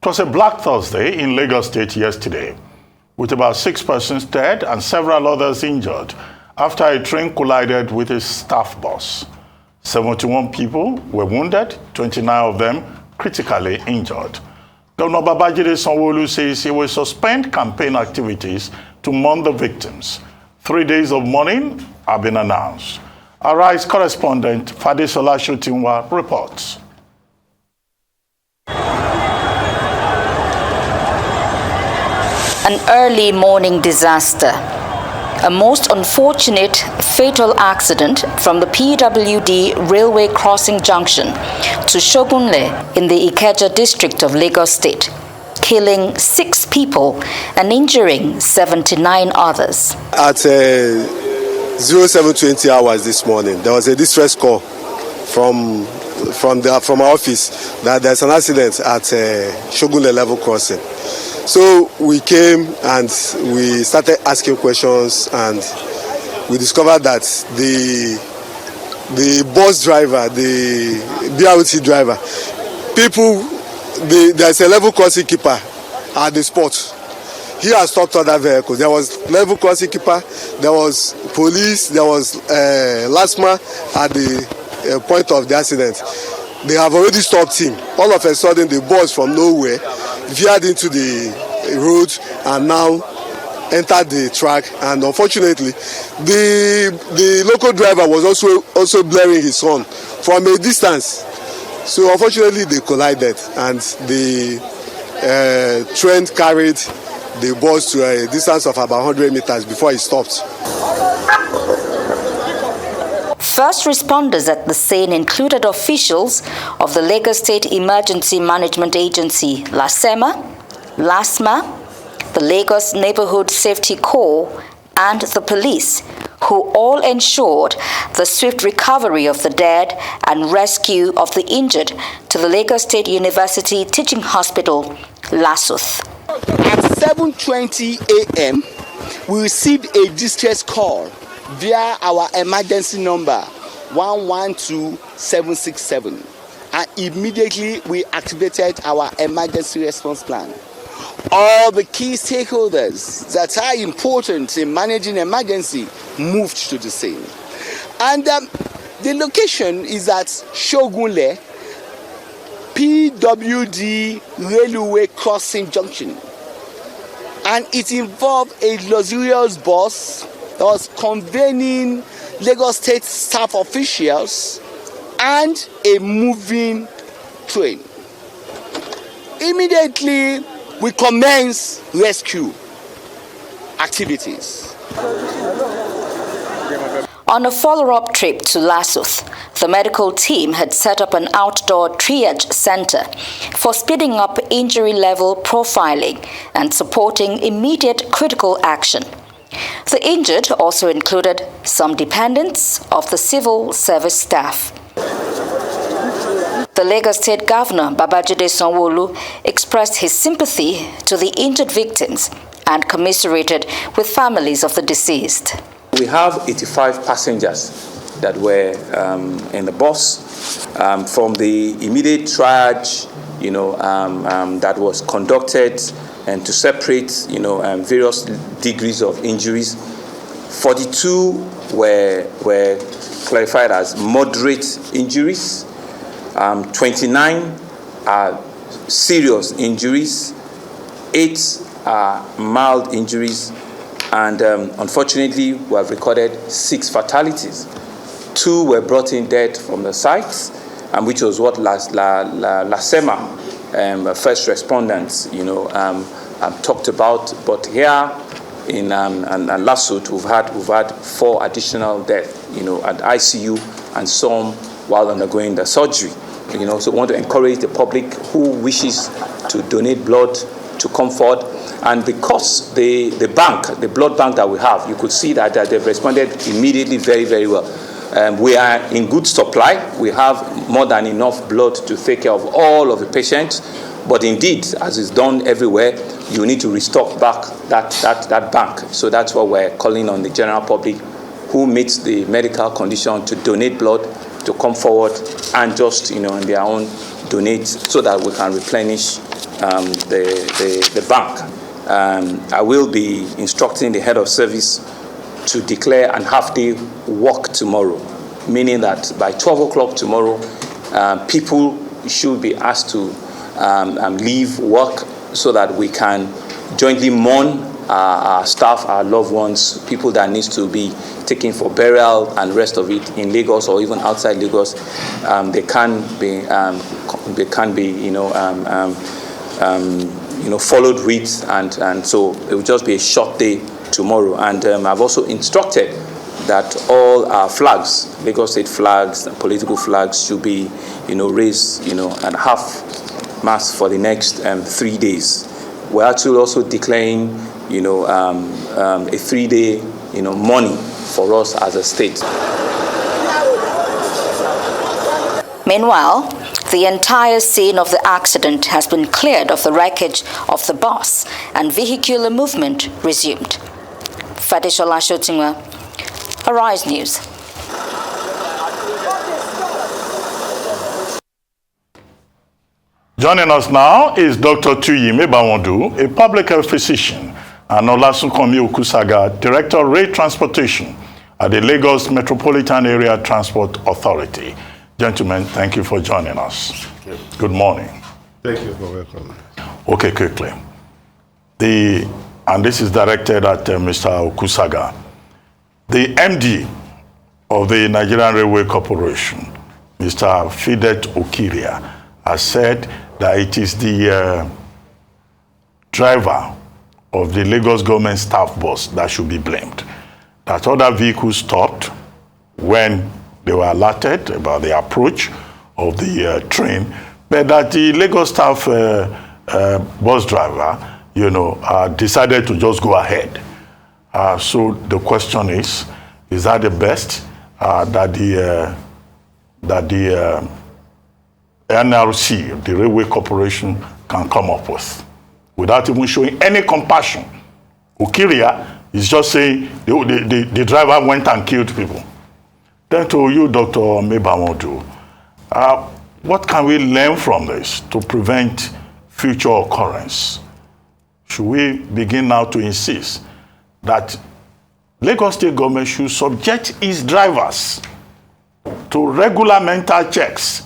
It was a Black Thursday in Lagos State yesterday, with about 6 persons dead and several others injured after a train collided with a staff bus. 71 people were wounded, 29 of them critically injured. Governor Babajide Sanwo-Olu says he will suspend campaign activities to mourn the victims. 3 days of mourning have been announced. Our Rise correspondent Fadesola Shotinwa reports. An early morning disaster. A most unfortunate fatal accident from the PWD railway crossing junction to Shogunle in the Ikeja district of Lagos State, killing 6 people and injuring 79 others. At 0720 hours this morning, there was a distress call from our office that there's an accident at Shogunle level crossing. So we came and we started asking questions, and we discovered that the bus driver, the BRT driver, there's a level crossing keeper at the spot. He has stopped other vehicles. There was level crossing keeper, there was police, there was LASMA at the point of the accident. They have already stopped him. All of a sudden, the bus from nowhere veered into the road and now entered the track. And unfortunately, the local driver was also blaring his horn from a distance. So unfortunately, they collided, and the train carried the bus to a distance of about 100 meters before it stopped. First responders at the scene included officials of the Lagos State Emergency Management Agency, LASMA, the Lagos Neighborhood Safety Corps, and the police, who all ensured the swift recovery of the dead and rescue of the injured to the Lagos State University Teaching Hospital, LASUTH. At 7:20 a.m., we received a distress call via our emergency number 112767, and immediately we activated our emergency response plan. All the key stakeholders that are important in managing emergency moved to the scene, and the location is at Shogunle PWD railway crossing junction, and it involved a luxurious bus that was conveying Lagos State staff officials and a moving train. Immediately, we commenced rescue activities. On a follow-up trip to LASUTH, the medical team had set up an outdoor triage center for speeding up injury level profiling and supporting immediate critical action. The injured also included some dependents of the civil service staff. The Lagos State Governor, Babajide Sanwo-Olu, expressed his sympathy to the injured victims and commiserated with families of the deceased. We have 85 passengers that were in the bus from the immediate triage, that was conducted, and to separate, various degrees of injuries. 42 were classified as moderate injuries. 29 are serious injuries. 8 are mild injuries. And unfortunately, we have recorded 6 fatalities. 2 were brought in dead from the site, which was what LASEMA, first respondents, talked about. But here in LASUTH, we've had 4 additional deaths, at ICU, and some while undergoing the surgery. So we want to encourage the public who wishes to donate blood to comfort. And because the blood bank that we have, you could see that they've responded immediately very, very well. We are in good supply. We have more than enough blood to take care of all of the patients. But indeed, as is done everywhere, you need to restock back that bank. So that's what we're calling on the general public who meets the medical condition to donate blood, to come forward and just, in their own donate so that we can replenish the bank. I will be instructing the head of service to declare an half-day work tomorrow, meaning that by 12 o'clock tomorrow, people should be asked to leave work so that we can jointly mourn our staff, our loved ones, people that needs to be taken for burial and rest of it in Lagos or even outside Lagos. They can be followed with, and so it will just be a short day tomorrow. And I've also instructed that all our flags, Lagos State flags, and political flags, should be, raised, at half-mast for the next 3 days. We're actually also declaring, a 3-day, mourning for us as a state. Meanwhile, the entire scene of the accident has been cleared of the wreckage of the bus and vehicular movement resumed. Fadishola Shotingwa, Arise News. Joining us now is Dr. Mebawondu, a public health physician, and Olasunkanmi Okusaga, Director of Rail Transportation at the Lagos Metropolitan Area Transport Authority. Gentlemen, thank you for joining us. Good morning. Thank you for welcoming. Okay, quickly. And this is directed at Mr. Okusaga. The MD of the Nigerian Railway Corporation, Mr. Fidet Okiria, has said that it is the driver of the Lagos government staff bus that should be blamed. That other vehicles stopped when they were alerted about the approach of the train, but that the Lagos staff bus driver, decided to just go ahead. So the question is that the best that the NRC, the Railway Corporation, can come up with, without even showing any compassion? Okiria is just saying the driver went and killed people. Then to you, Dr. Mebawondu, what can we learn from this to prevent future occurrence? Should we begin now to insist that Lagos State government should subject its drivers to regular mental checks,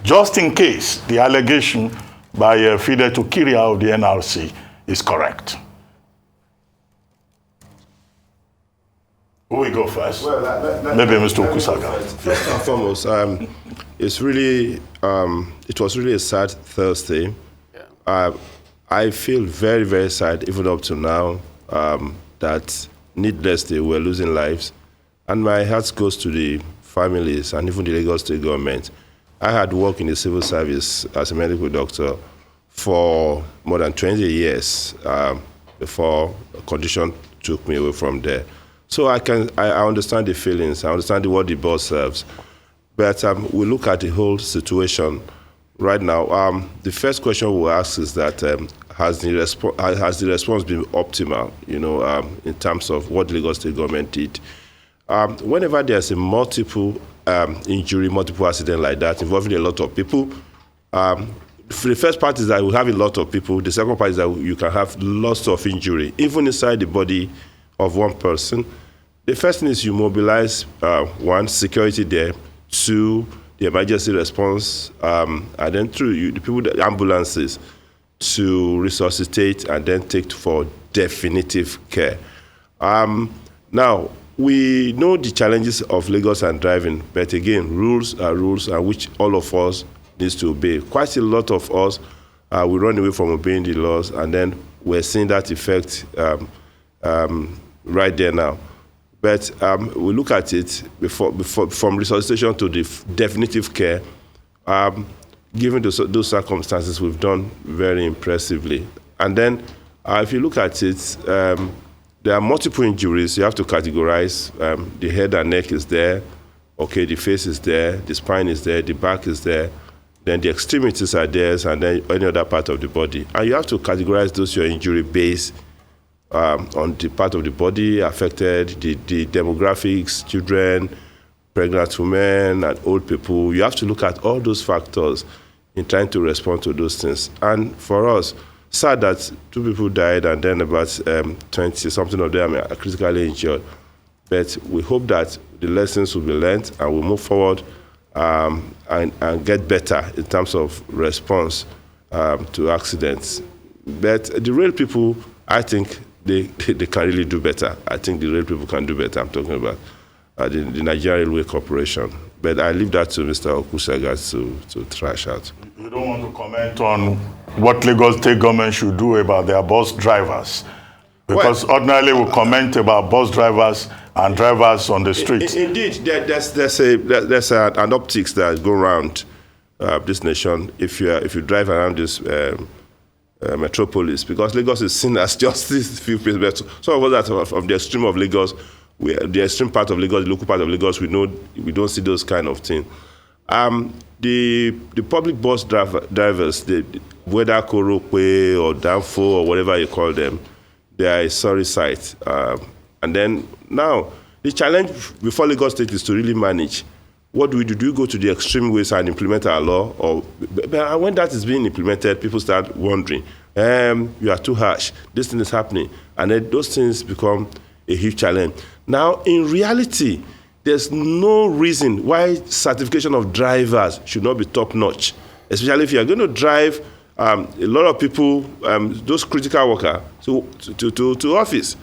just in case the allegation by Fidet Okiria of the NRC is correct? Who will go first? Well, maybe Mr. Okusaga. First and foremost, it was really a sad Thursday. I feel very, very sad, even up to now, that needlessly we're losing lives. And my heart goes to the families and even the Lagos State government. I had worked in the civil service as a medical doctor for more than 20 years before a condition took me away from there. So I understand the feelings, I understand what the bus serves. But we look at the whole situation right now. The first question we'll ask is that has the response been optimal, in terms of what the Lagos State government did? Whenever there's a multiple injury, multiple accident like that involving a lot of people, for the first part is that we have a lot of people. The second part is that you can have lots of injury, even inside the body of one person. The first thing is you mobilize, one, security there, two, the emergency response, and then through the people, the ambulances, to resuscitate and then take for definitive care. Now, we know the challenges of Lagos and driving, but again, rules are rules, which all of us needs to obey. Quite a lot of us, we run away from obeying the laws, and then we're seeing that effect right there now. But we look at it from resuscitation to the definitive care. Given those circumstances, we've done very impressively. And then, if you look at it, there are multiple injuries. You have to categorize. The head and neck is there. Okay, the face is there. The spine is there. The back is there. Then the extremities are there, and then any other part of the body. And you have to categorize those your injury based on the part of the body affected, the demographics, children, pregnant women, and old people. You have to look at all those factors in trying to respond to those things. And for us, sad that 2 people died and then about 20-something of them are critically injured. But we hope that the lessons will be learned and we'll move forward and get better in terms of response to accidents. But the rail people, I think they can really do better. I think the rail people can do better. I'm talking about the Nigerian Railway Corporation. But I leave that to Mr. Okusaga to thrash out. You don't want to comment on what Lagos State government should do about their bus drivers? Because ordinarily we comment about bus drivers and drivers on the streets. Indeed, there's an optics that go around this nation if you drive around this metropolis, because Lagos is seen as just these few places. Some of us that are from the extreme of Lagos, the extreme part of Lagos, the local part of Lagos, we don't see those kind of things. The public bus drivers, whether Korokwe or Danfo or whatever you call them, they are a sorry sight. And then now, the challenge before Lagos State is to really manage. What do we do? Do we go to the extreme ways and implement our law? But when that is being implemented, people start wondering, you are too harsh, this thing is happening. And then those things become a huge challenge. Now, in reality, there's no reason why certification of drivers should not be top-notch, especially if you are going to drive a lot of people, those critical workers, to office.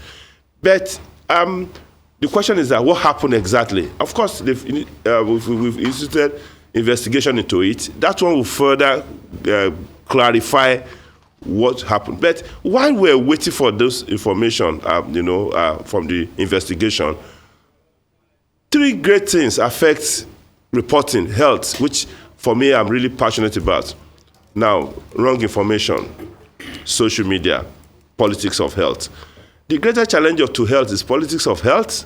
But the question is that what happened exactly? Of course, we've instituted investigation into it. That one will further clarify what happened. But while we're waiting for this information, from the investigation, 3 great things affect reporting, health, which for me I'm really passionate about. Now, wrong information, social media, politics of health. The greater challenge to health is politics of health.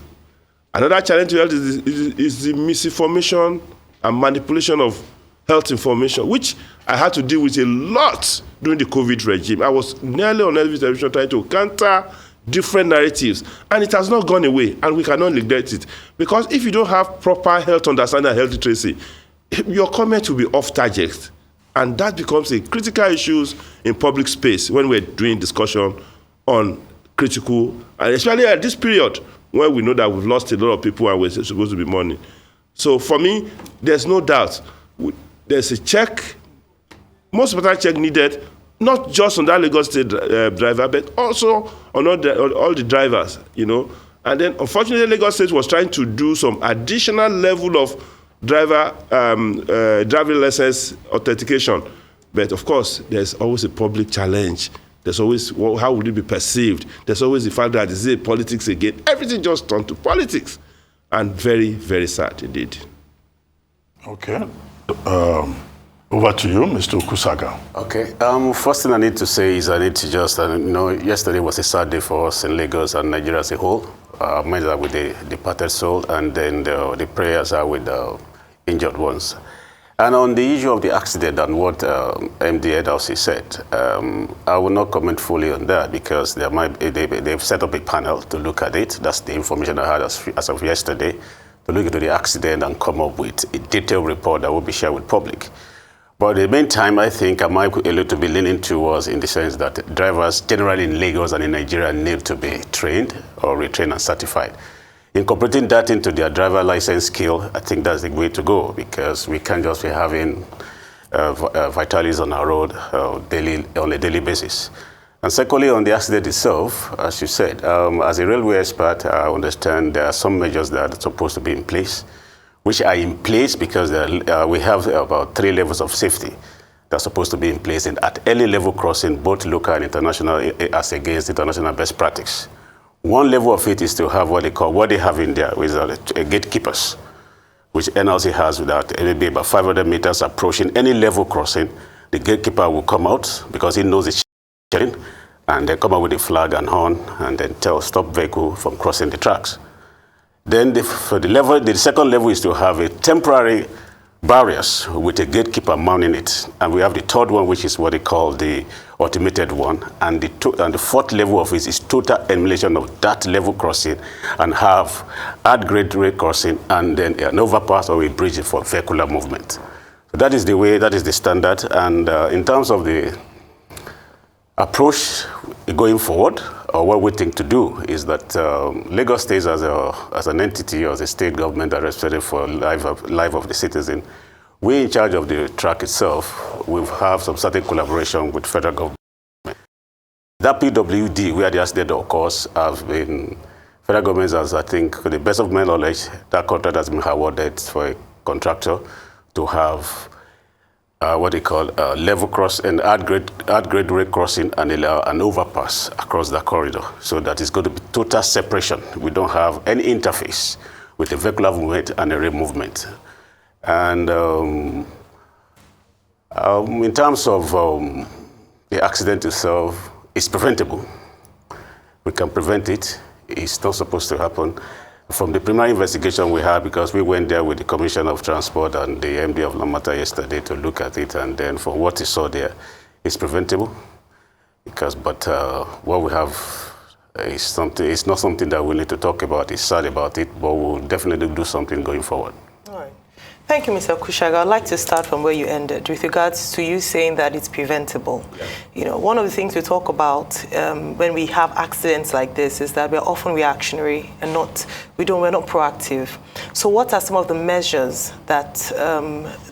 Another challenge to health is the misinformation and manipulation of health information, which I had to deal with a lot during the COVID regime. I was nearly on every television trying to counter different narratives, and it has not gone away, and we cannot neglect it. Because if you don't have proper health understanding and health literacy, your comment will be off target. And that becomes a critical issue in public space when we're doing discussion on critical, and especially at this period when we know that we've lost a lot of people and we're supposed to be mourning. So for me, there's no doubt. There's a check, most important check needed, not just on that Lagos State driver, but also on all the drivers, And then, unfortunately, Lagos State was trying to do some additional level of driving license authentication. But of course, there's always a public challenge. There's always, how would it be perceived? There's always the fact that is it politics again? Everything just turned to politics. And very, very sad indeed. Okay. Over to you, Mr. Okusaga. Okay. First thing I need to say is I need to just, yesterday was a sad day for us in Lagos and Nigeria as a whole. Mine are with the departed soul, and then the prayers are with the injured ones. And on the issue of the accident and what MD Edelsey said, I will not comment fully on that because they've set up a panel to look at it. That's the information I had as of yesterday, to look into the accident and come up with a detailed report that will be shared with public. But in the meantime, I think I might a little bit leaning towards in the sense that drivers generally in Lagos and in Nigeria need to be trained or retrained and certified. Incorporating that into their driver license skill, I think that's the way to go, because we can't just be having vitalities on our road on a daily basis. And secondly, on the accident itself, as you said, as a railway expert, I understand there are some measures that are supposed to be in place, which are in place because we have about 3 levels of safety that's supposed to be in place, and at early level crossing, both local and international, as against international best practice. One level of it is to have what they have in there, which are gatekeepers, which NLC has without maybe about 500 meters approaching any level crossing. The gatekeeper will come out because he knows it's sharing, and they come out with a flag and horn and then tell stop vehicle from crossing the tracks. Then the second level is to have a temporary barriers with a gatekeeper mounting it. And we have the third one, which is what they call the automated one. And the 4th level of it is total elimination of that level crossing and have at grade rate crossing and then an overpass or a bridge for vehicular movement. That is the way, that is the standard. And in terms of the approach going forward, or what we think to do is that Lagos State as an entity or as a state government that is responsible for life of the citizen, we in charge of the track itself, we have some certain collaboration with federal government. That PWD, where the accident occurs, have been, federal government has, I think, to the best of my knowledge, that contract has been awarded for a contractor to have what they call level cross and add grade rate crossing and an overpass across the corridor. So that is going to be total separation. We don't have any interface with the vehicular movement and the rail movement. And in terms of the accident itself, it's preventable. We can prevent it. It's not supposed to happen. From the preliminary investigation we had, because we went there with the Commissioner of Transport and the MD of Lamata yesterday to look at it, and then from what he saw there, it's preventable. But what we have is something, it's not something that we need to talk about. It's sad about it, but we'll definitely do something going forward. All right. Thank you, Mr. Okusaga. I'd like to start from where you ended with regards to you saying that it's preventable. Yeah. You know, one of the things we talk about when we have accidents like this is that we're often reactionary and we're not proactive. So what are some of the measures that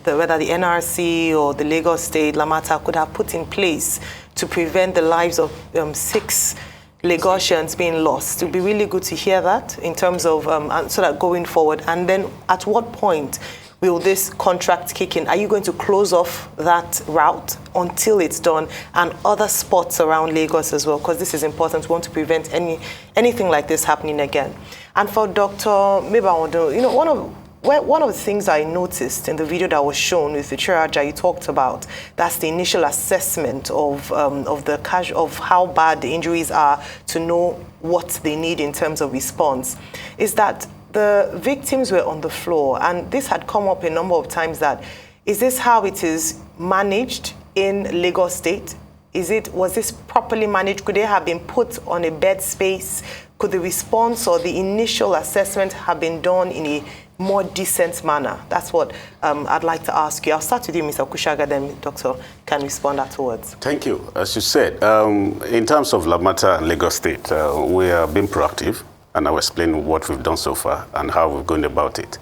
whether the NRC or the Lagos State, Lamata could have put in place to prevent the lives of 6 Lagosians being lost? It would be really good to hear that in terms of, so that going forward. And then at what point will this contract kick in? Are you going to close off that route until it's done, and other spots around Lagos as well? Because this is important. We want to prevent anything like this happening again. And for Dr. Mebawondu, you know, one of the things I noticed in the video that was shown with the Chiraja you talked about, that's the initial assessment of how bad the injuries are, to know what they need in terms of response, is that the victims were on the floor, and this had come up a number of times. That is this how it is managed in Lagos State? Was this properly managed? Could they have been put on a bed space? Could the response or the initial assessment have been done in a more decent manner? That's what I'd like to ask you. I'll start with you, Mr. Okusaga, then Doctor can respond afterwards. Thank you. As you said, in terms of Lamata and Lagos State, we are being proactive. And I'll explain what we've done so far and how we're going about it.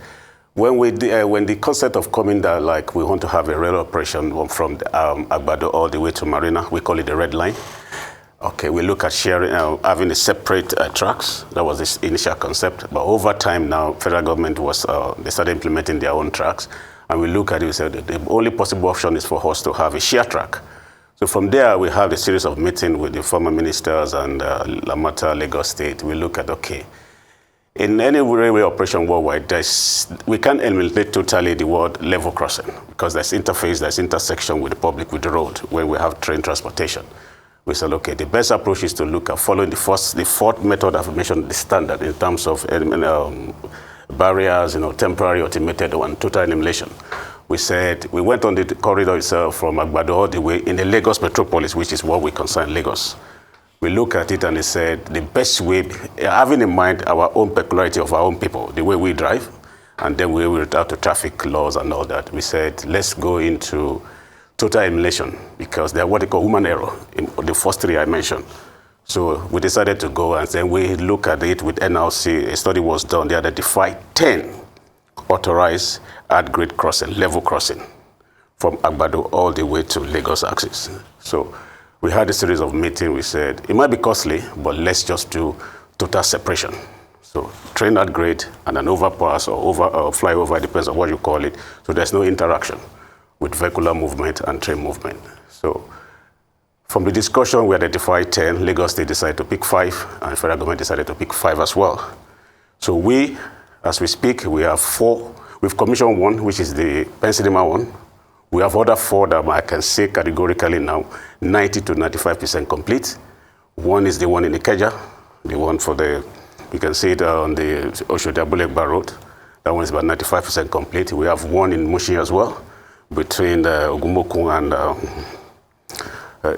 When the concept of coming down, like we want to have a rail operation from Agbado all the way to Marina, we call it the red line. Okay, we look at sharing, having a separate tracks. That was the initial concept. But over time now, federal government they started implementing their own tracks. And we look at it, we said the only possible option is for us to have a share track. So from there, we have a series of meetings with the former ministers and Lamata, Lagos State. We look at, okay, in any railway operation worldwide, we can't eliminate totally the word level crossing, because there's interface, there's intersection with the public, with the road, when we have train transportation. We said, okay, the best approach is to look at following the fourth method I've mentioned, the standard, in terms of barriers, temporary, automated, and total elimination. We said, we went on the corridor itself from Agbado all the way in the Lagos metropolis, which is what we concern Lagos. We look at it and they said, the best way, having in mind our own peculiarity of our own people, the way we drive, and then we will out to traffic laws and all that, we said, let's go into total elimination, because they're what they call human error, in the first 3 I mentioned. So we decided to go, and then we look at it with NRC. A study was done. They identified 10 authorized at-grade crossing, level crossing, from Agbado all the way to Lagos axis. So we had a series of meetings. We said, it might be costly, but let's just do total separation. So train at grade and an overpass or flyover, depends on what you call it. So there's no interaction with vehicular movement and train movement. So from the discussion, we identified 10. Lagos State decided to pick 5, and federal government decided to pick 5 as well. So we, as we speak, we have 4. We've commissioned 1, which is the Pennsylvania one. We have other 4 that I can say categorically now, 90 to 95% complete. One is the one in Ikeja, the one for you can see it on the Oshodi-Abulegba Road. That one is about 95% complete. We have one in Mushi as well, between Ogumoku and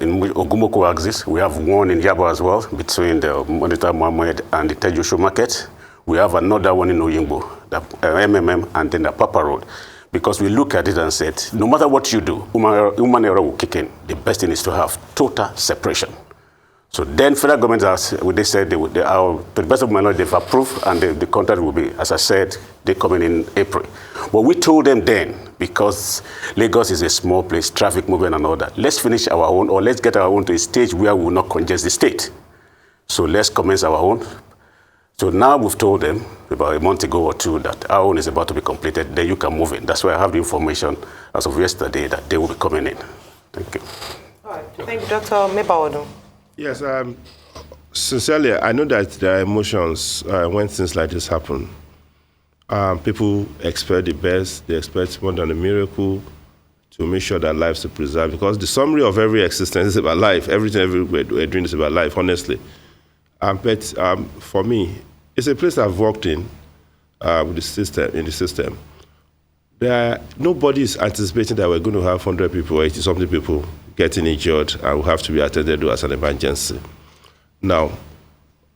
in Ogumoku axis. We have one in Yaba as well, between the Monitor Mohammed and the Tejusho Market. We have another one in Oyingbo, the MMM, and then the Papa Road. because we look at it and said, no matter what you do, human error will kick in. The best thing is to have total separation. So then federal government, they said, to the best of my knowledge, they've approved, and the contract will be, as I said, they come in April. But we told them then, because Lagos is a small place, traffic movement and all that, let's finish our own, or let's get our own to a stage where we will not congest the state. So let's commence our own. So now we've told them about a month ago or two that our own is about to be completed, then you can move in. That's why I have the information as of yesterday that they will be coming in. Thank you. All right. Thank you, Dr. Mebawondu. Yes, sincerely, I know that there are emotions when things like this happen. People expect the best, they expect more than a miracle to make sure that lives are preserved, because the summary of every existence is about life. Everything we're doing is about life, honestly. But for me, it's a place I've worked in with the system. Nobody is anticipating that we're going to have 100 people or 80-something people getting injured and will have to be attended to as an emergency. Now,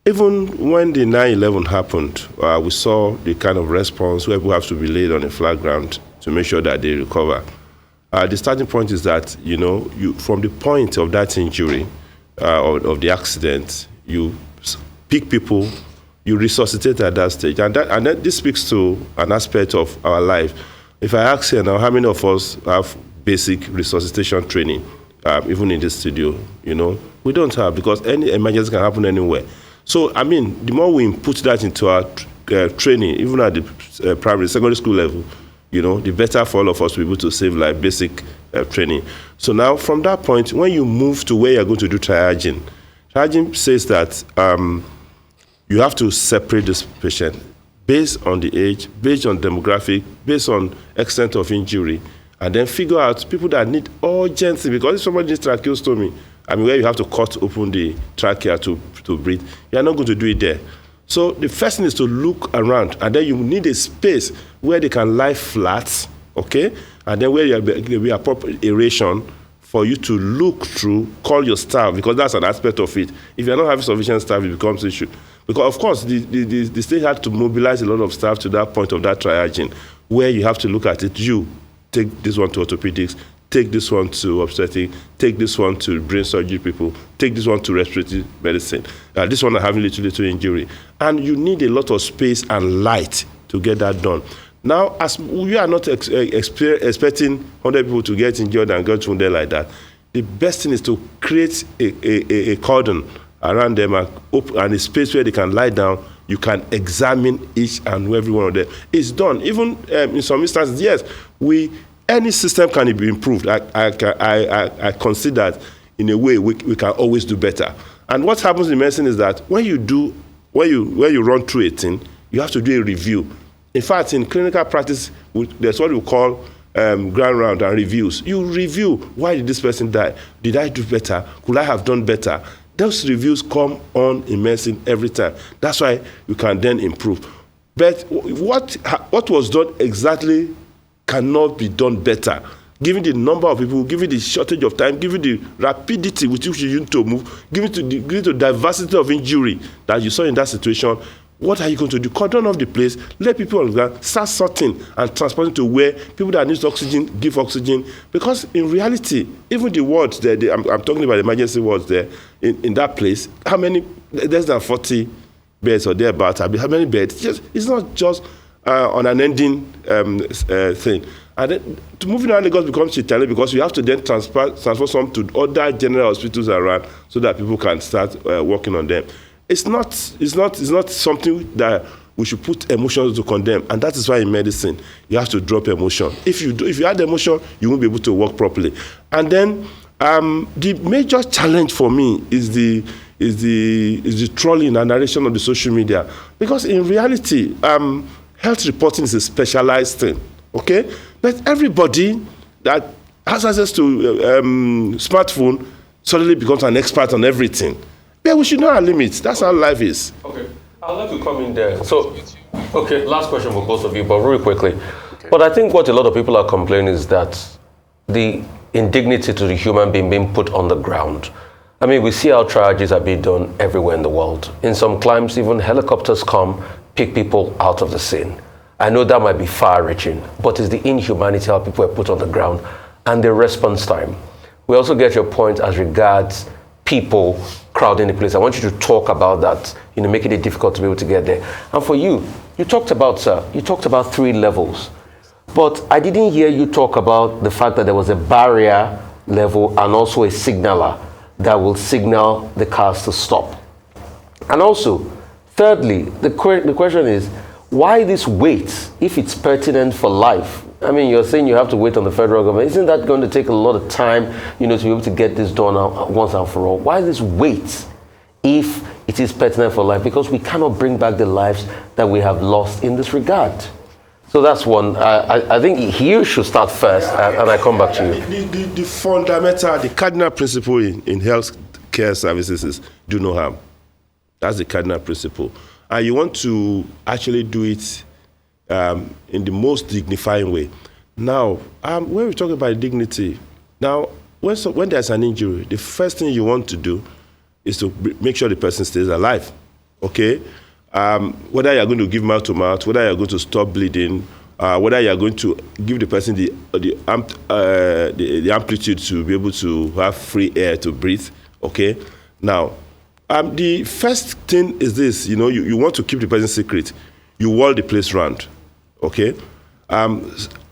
even when the 9/11 happened, we saw the kind of response where people have to be laid on a flat ground to make sure that they recover. The starting point is that, from the point of that injury, of the accident, you pick people, you resuscitate at that stage. And then this speaks to an aspect of our life. If I ask you now, how many of us have basic resuscitation training, even in this studio? We don't have, because any emergency can happen anywhere. So, the more we input that into our training, even at the primary, secondary school level, the better for all of us to be able to save life, basic training. So now, from that point, when you move to where you're going to do triaging says that you have to separate this patient based on the age, based on demographic, based on extent of injury, and then figure out people that need urgency. Because if somebody needs tracheostomy, where you have to cut open the trachea to breathe, you're not going to do it there. So the first thing is to look around, and then you need a space where they can lie flat, okay? And then where there will be appropriate aeration for you to look through, call your staff, because that's an aspect of it. If you're not having sufficient staff, it becomes an issue. Because, of course, the state had to mobilize a lot of staff to that point of that triaging, where you have to look at it. You take this one to orthopedics, take this one to obstetric, take this one to brain surgery people, take this one to respiratory medicine. This one are having little injury. And you need a lot of space and light to get that done. Now, as we are not expecting 100 people to get injured and get wounded like that, the best thing is to create a cordon around them and a space where they can lie down. You can examine each and every one of them. It's done. Even in some instances, yes, any system can be improved. I consider that in a way we can always do better. And what happens in medicine is that when you run through a thing, you have to do a review. In fact, in clinical practice, there's what we call ground round and reviews. You review, why did this person die? Did I do better? Could I have done better? Those reviews come on in medicine every time. That's why you can then improve. But what was done exactly cannot be done better, given the number of people, given the shortage of time, given the rapidity with which you need to move, given the diversity of injury that you saw in that situation. What are you going to do? Cordon off the place, let people on the ground start sorting and transporting to where people that need oxygen, give oxygen. Because in reality, even the wards there, I'm talking about the emergency wards there, in that place, how many, less than 40 beds or thereabouts, how many beds? It's not just on an ending thing. And then moving around Lagos becomes a challenge, because you have to then transfer some to other general hospitals around so that people can start working on them. It's not something that we should put emotions to condemn, and that is why in medicine you have to drop emotion. If you add emotion, you won't be able to work properly. And then the major challenge for me is the trolling and narration of the social media, because in reality, health reporting is a specialized thing. Okay, but everybody that has access to smartphone suddenly becomes an expert on everything. Yeah, we should know our limits. That's how life is. Okay, I'd like to come in there. So, okay, last question for both of you, but really quickly. Okay. But I think what a lot of people are complaining is that the indignity to the human being put on the ground. We see how triages are being done everywhere in the world. In some climes, even helicopters come, pick people out of the scene. I know that might be far-reaching, but it's the inhumanity how people are put on the ground and the response time. We also get your point as regards people crowding the place. I want you to talk about that, making it difficult to be able to get there. And for you, you talked about 3 levels, but I didn't hear you talk about the fact that there was a barrier level and also a signaler that will signal the cars to stop. And also, thirdly, the question is, why this wait if it's pertinent for life? I mean, you're saying you have to wait on the federal government. Isn't that going to take a lot of time, to be able to get this done once and for all? Why this wait if it is pertinent for life? Because we cannot bring back the lives that we have lost in this regard. So that's one. I think he should start first, and I come back to you. The fundamental, the cardinal principle in health care services is do no harm. That's the cardinal principle. And you want to actually do it in the most dignifying way. Now, when we talk about dignity, now, when there's an injury, the first thing you want to do is to make sure the person stays alive, okay? Whether you're going to give mouth to mouth, whether you're going to stop bleeding, whether you're going to give the person the amplitude to be able to have free air to breathe, okay? Now, the first thing is this, you want to keep the person secret. You wall the place round, okay?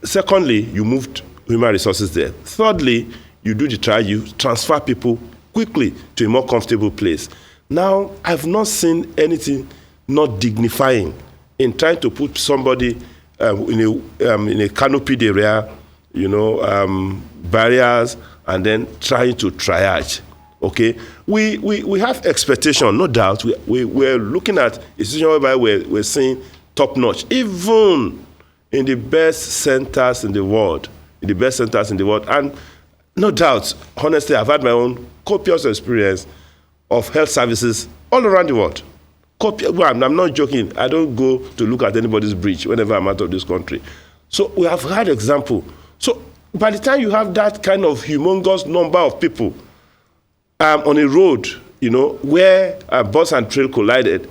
Secondly, you moved human resources there. Thirdly, you do the trial, you transfer people quickly to a more comfortable place. Now, I've not seen anything not dignifying in trying to put somebody in a canopied area, barriers, and then trying to triage. Okay, we have expectation, no doubt. We're looking at a situation whereby we're seeing top notch, even in the best centers in the world, and no doubt, honestly, I've had my own copious experience of health services all around the world. I'm not joking. I don't go to look at anybody's breach whenever I'm out of this country. So we have had example. So by the time you have that kind of humongous number of people on a road, where a bus and train collided,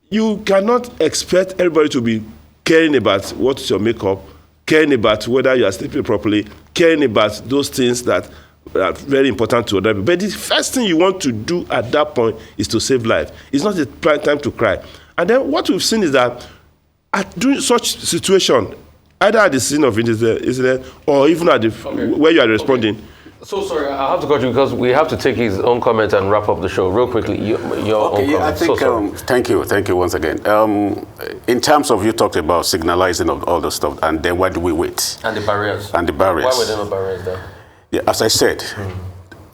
you cannot expect everybody to be caring about what's your makeup, caring about whether you are sleeping properly, caring about those things that are very important to other people. But the first thing you want to do at that point is to save life. It's not the time to cry. And then what we've seen is that during such situation, either at the scene of incident or even at where you are responding. Okay. So sorry, I have to cut you because we have to take his own comment and wrap up the show real quickly. Your own comment. I think, thank you once again. In terms of, you talked about signalizing of all the stuff, and then why do we wait? And the barriers. Why were there no barriers there? Yeah, as I said,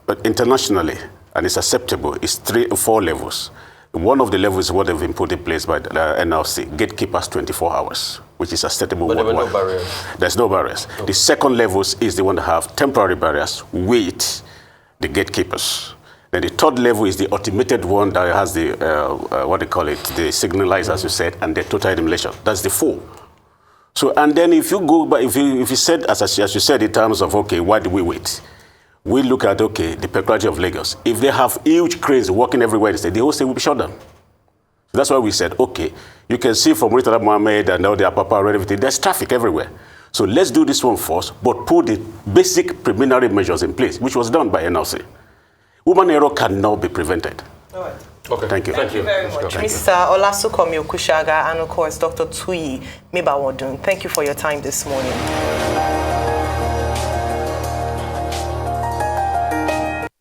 but internationally, and it's acceptable, it's 3 or 4 levels. One of the levels is what they've been put in place by the NLC, gatekeepers 24 hours, which is acceptable worldwide. But there were no barriers. There's no barriers. Okay. The second level is the one that have temporary barriers with the gatekeepers. Then the third level is the automated one that has the, what they call it, the signalizer, as you said, and the total elimination. That's the 4. So, and then if you go back, if you said, as you said, in terms of, okay, why do we wait? We look at, okay, the peculiarity of Lagos. If they have huge cranes working everywhere, the whole state will be shut down. So that's why we said, okay, you can see from Murtala Mohammed and now the Apapa and everything, there's traffic everywhere. So let's do this one first, but put the basic preliminary measures in place, which was done by NLC. Human error cannot be prevented. All right. Okay. Thank you. Thank you very much. Mr. Olasukomi Okusaga and, of course, Dr. Tuyi Mebawondu. Thank you for your time this morning.